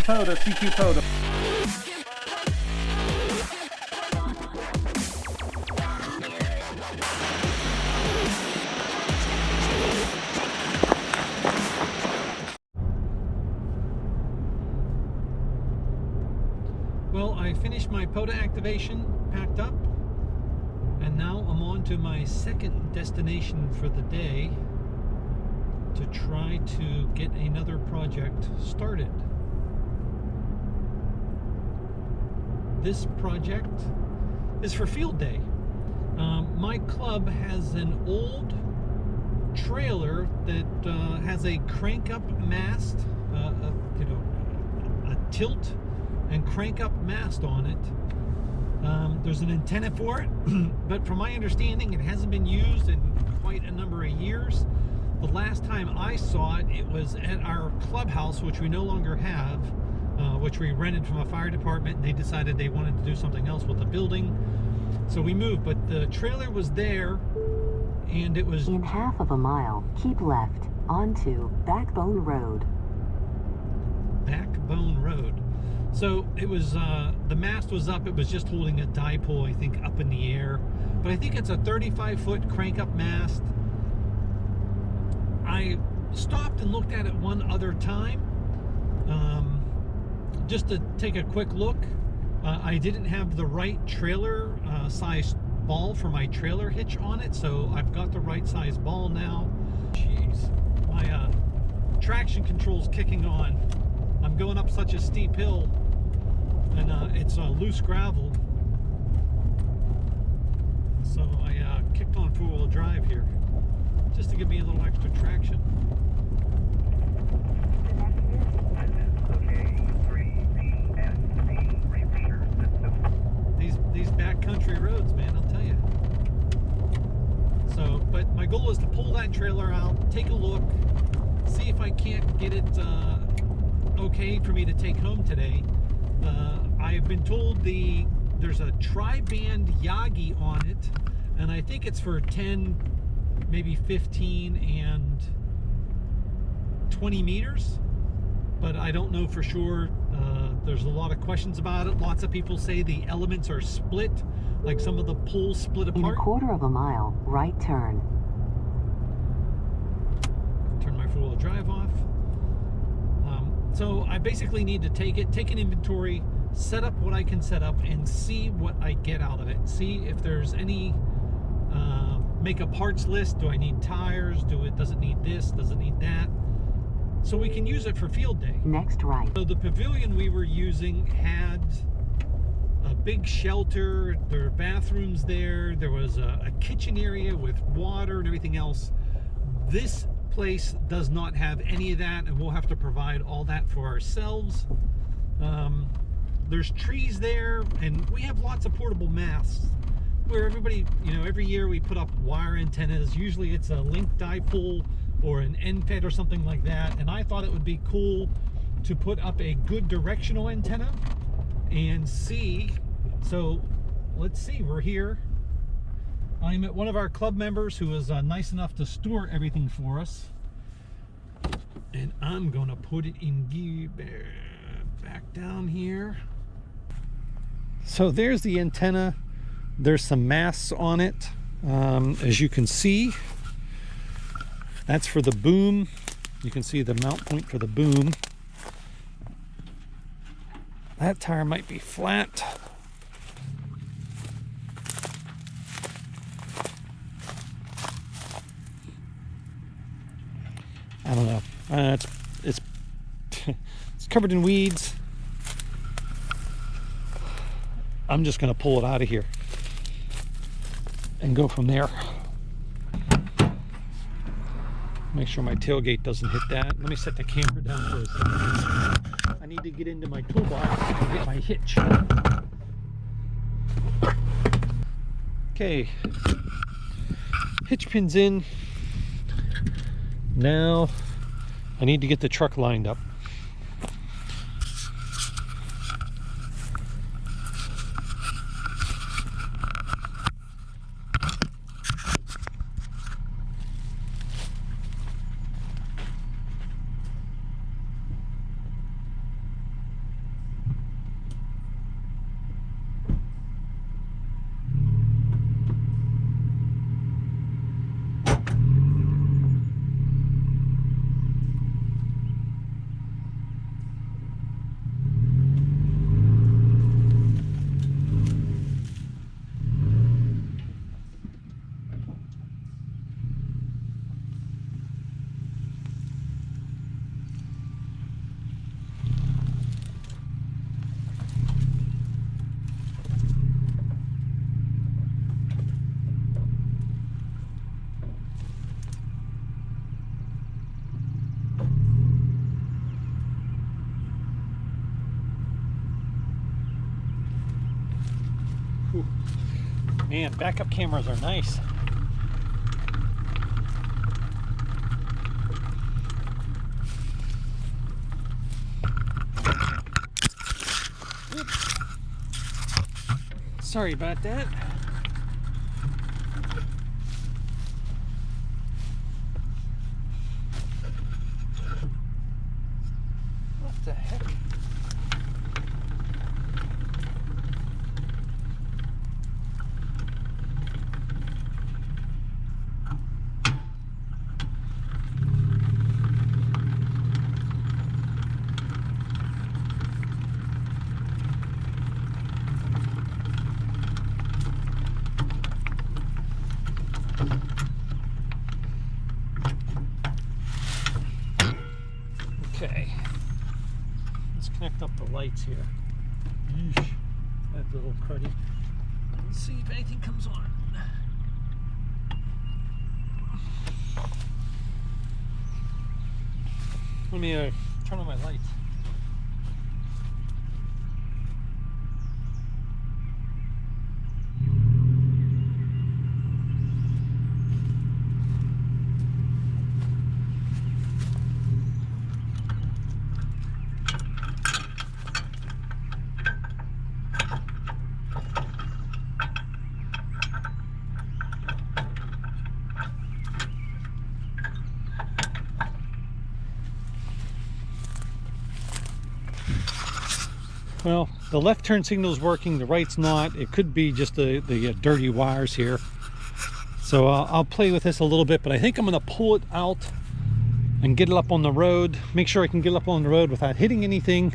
CQ Poda. Well, I finished my POTA activation, packed up, and now I'm on to my second destination for the day to try to get another project started. This project is for field day. My club has an old trailer that has a crank-up mast, a tilt and crank up mast on it. There's an antenna for it, but from my understanding it hasn't been used in quite a number of years. The last time I saw it, it was at our clubhouse, which we no longer have, which we rented from a fire department, and they decided they wanted to do something else with the building, so we moved. But the trailer was there, and it was... In half of a mile, keep left onto Backbone Road. Backbone Road. So it was, the mast was up, it was just holding a dipole, I think, up in the air. But I think it's a 35-foot crank-up mast. I stopped and looked at it one other time, just to take a quick look. I didn't have the right trailer size ball for my trailer hitch on it, so I've got the right size ball now. Jeez, my traction control's kicking on. I'm going up such a steep hill, and it's loose gravel, so I kicked on four-wheel drive here just to give me a little extra traction. These backcountry roads, man, I'll tell you. So, but my goal is to pull that trailer out, take a look, see if I can't get it okay for me to take home today. I've been told there's a tri-band Yagi on it, and I think it's for 10, maybe 15 and 20 meters, but I don't know for sure. There's a lot of questions about it. Lots of people say the elements are split, like some of the poles split apart. In a quarter of a mile, right turn. Turn my four-wheel drive off. So I basically need to take an inventory, set up what I can set up, and see what I get out of it. See if there's any, make a parts list. Do I need tires? Does it need this? Does it need that? So we can use it for field day. Next right. So the pavilion we were using had a big shelter. There were bathrooms there. There was a kitchen area with water and everything else. This place does not have any of that, and we'll have to provide all that for ourselves. There's trees there, and we have lots of portable masts where everybody, every year we put up wire antennas. Usually it's a link dipole or an NFET or something like that, and I thought it would be cool to put up a good directional antenna and see. So let's see, we're here. I'm at one of our club members who is nice enough to store everything for us, and I'm gonna put it in gear back down here. So there's the antenna. There's some masts on it, as you can see. That's for the boom. You can see the mount point for the boom. That tire might be flat. I don't know. It's covered in weeds. I'm just going to pull it out of here and go from there. Make sure my tailgate doesn't hit that. Let me set the camera down for a second. I need to get into my toolbox and get my hitch. Okay, hitch pin's in. Now I need to get the truck lined up. Man, backup cameras are nice. Oops. Sorry about that. What the heck? Okay, let's connect up the lights here. Yeesh, that's a little cruddy. Let's see if anything comes on. Let me turn on my lights. Well, the left turn signal is working, the right's not. It could be just the dirty wires here. So I'll play with this a little bit, but I think I'm going to pull it out and get it up on the road. Make sure I can get it up on the road without hitting anything.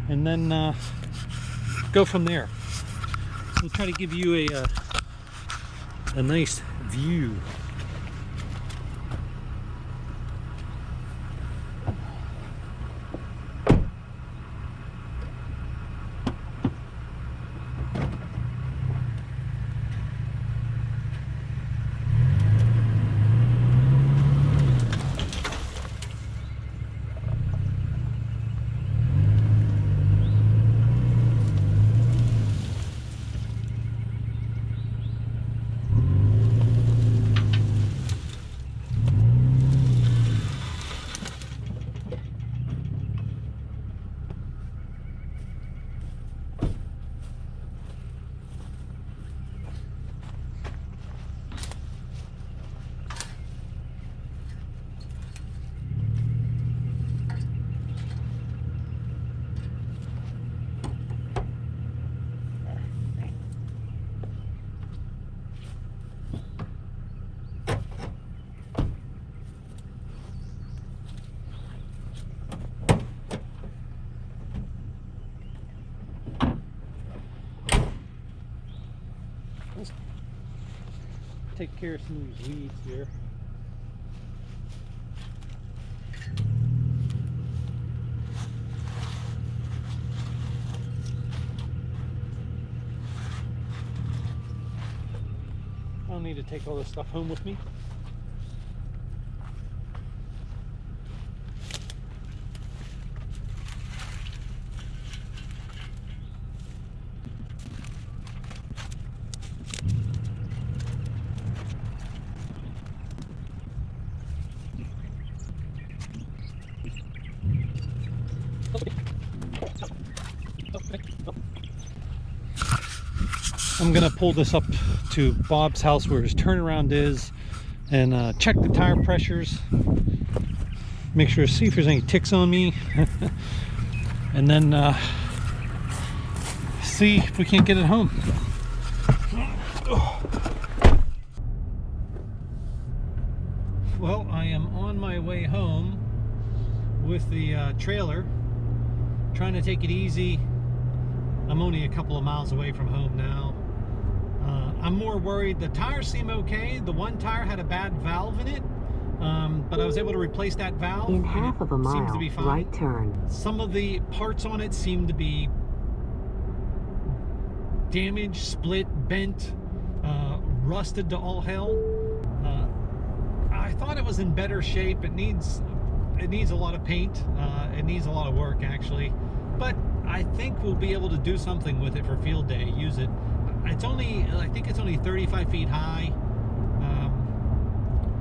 And then go from there. We'll try to give you a nice view. Let's take care of some of these weeds here. I don't need to take all this stuff home with me. I'm gonna pull this up to Bob's house where his turnaround is and check the tire pressures, make sure to see if there's any ticks on me, and then see if we can't get it home. Well, I am on my way home with the trailer, trying to take it easy. I'm only a couple of miles away from home now. I'm more worried. The tires seem okay. The one tire had a bad valve in it, but I was able to replace that valve. In half of a mile, seems to be fine. right turn. Some of the parts on it seem to be damaged, split, bent, rusted to all hell. I thought it was in better shape. It needs a lot of paint. It needs a lot of work, actually, but I think we'll be able to do something with it for field day. Use it. it's only, I think it's only 35 feet high.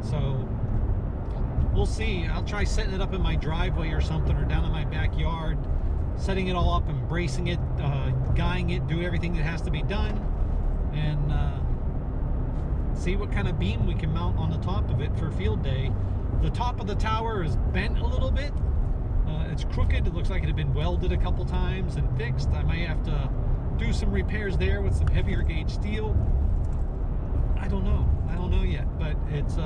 So we'll see. I'll try setting it up in my driveway or something, or down in my backyard, setting it all up and bracing it, guying it, do everything that has to be done, and see what kind of beam we can mount on the top of it for field day. The top of the tower is bent a little bit. It's crooked. It looks like it had been welded a couple times and fixed. I may have to do some repairs there with some heavier gauge steel. I don't know. I don't know yet, but it's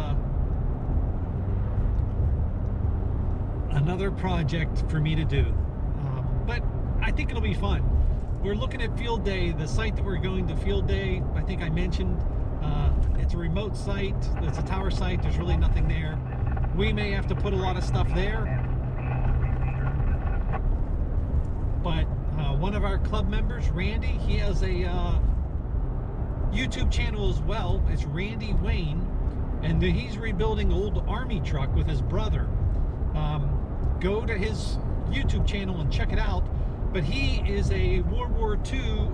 another project for me to do. But I think it'll be fun. We're looking at field day. The site that we're going to field day, I think I mentioned, it's a remote site. It's a tower site. There's really nothing there. We may have to put a lot of stuff there. But one of our club members, Randy, he has a YouTube channel as well. It's Randy Wayne, and he's rebuilding old army truck with his brother. Go to his YouTube channel and check it out. But he is a World War II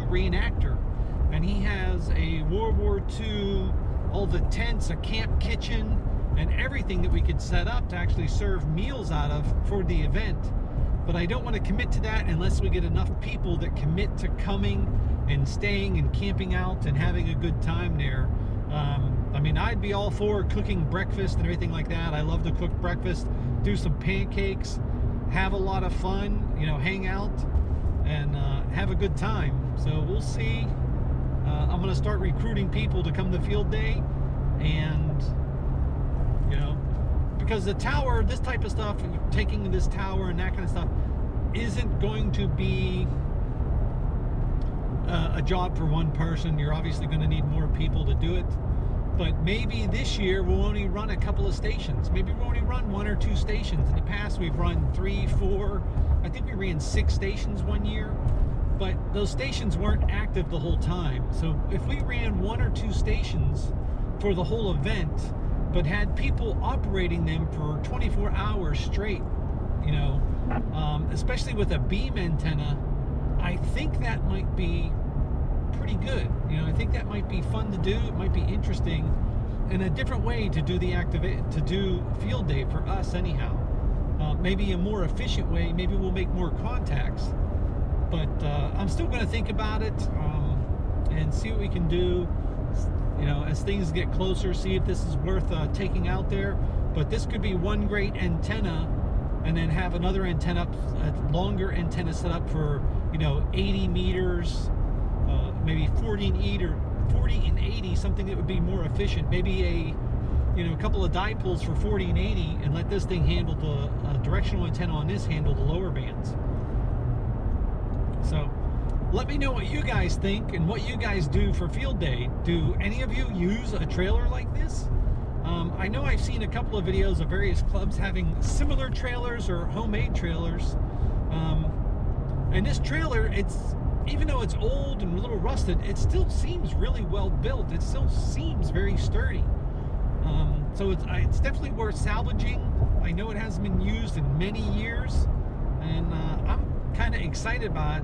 reenactor, and he has a World War II, all the tents, a camp kitchen, and everything that we could set up to actually serve meals out of for the event. But I don't want to commit to that unless we get enough people that commit to coming and staying and camping out and having a good time there. I mean, I'd be all for cooking breakfast and everything like that. I love to cook breakfast, do some pancakes, have a lot of fun, you know, hang out and have a good time. So we'll see. I'm going to start recruiting people to come to field day, and you know, because the tower, this type of stuff, taking this tower and that kind of stuff, isn't going to be a job for one person. You're obviously going to need more people to do it. But maybe this year we'll only run a couple of stations. Maybe we'll only run 1 or 2 stations. In the past we've run 3, 4, I think we ran 6 stations one year. But those stations weren't active the whole time. So if we ran 1 or 2 stations for the whole event, but had people operating them for 24 hours straight, you know, especially with a beam antenna, I think that might be pretty good. You know, I think that might be fun to do. It might be interesting, and a different way to do do field day for us anyhow. Maybe a more efficient way. Maybe we'll make more contacts. But I'm still going to think about it and see what we can do. You know, as things get closer, see if this is worth taking out there. But this could be one great antenna, and then have another antenna, a longer antenna set up for, you know, 80 meters, maybe 40 and 80, something that would be more efficient. Maybe a, you know, a couple of dipoles for 40 and 80, and let this thing handle the directional antenna on this handle the lower bands. So let me know what you guys think and what you guys do for field day. Do any of you use a trailer like this? I know I've seen a couple of videos of various clubs having similar trailers or homemade trailers. And this trailer, even though it's old and a little rusted, it still seems really well built. It still seems very sturdy. So it's definitely worth salvaging. I know it hasn't been used in many years, and I'm kind of excited about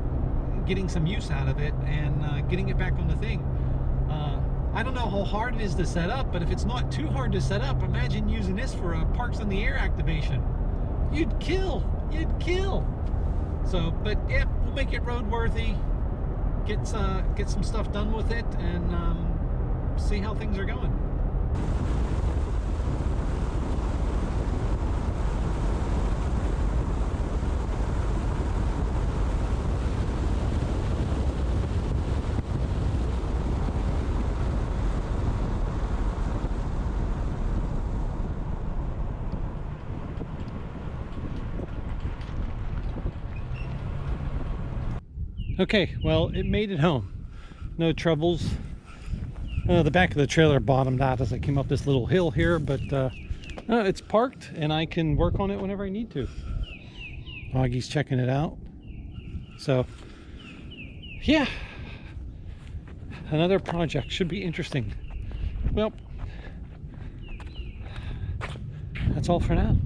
getting some use out of it and getting it back on the thing. I don't know how hard it is to set up, but if it's not too hard to set up, imagine using this for a Parks on the Air activation. You'd kill. So, but yeah, we'll make it roadworthy. Get some stuff done with it, and see how things are going. Okay, well, it made it home. No troubles. The back of the trailer bottomed out as I came up this little hill here, but it's parked and I can work on it whenever I need to. Augie's checking it out. So, yeah, another project. Should be interesting. Well, that's all for now.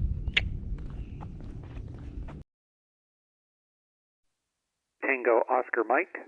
Tango Oscar Mike.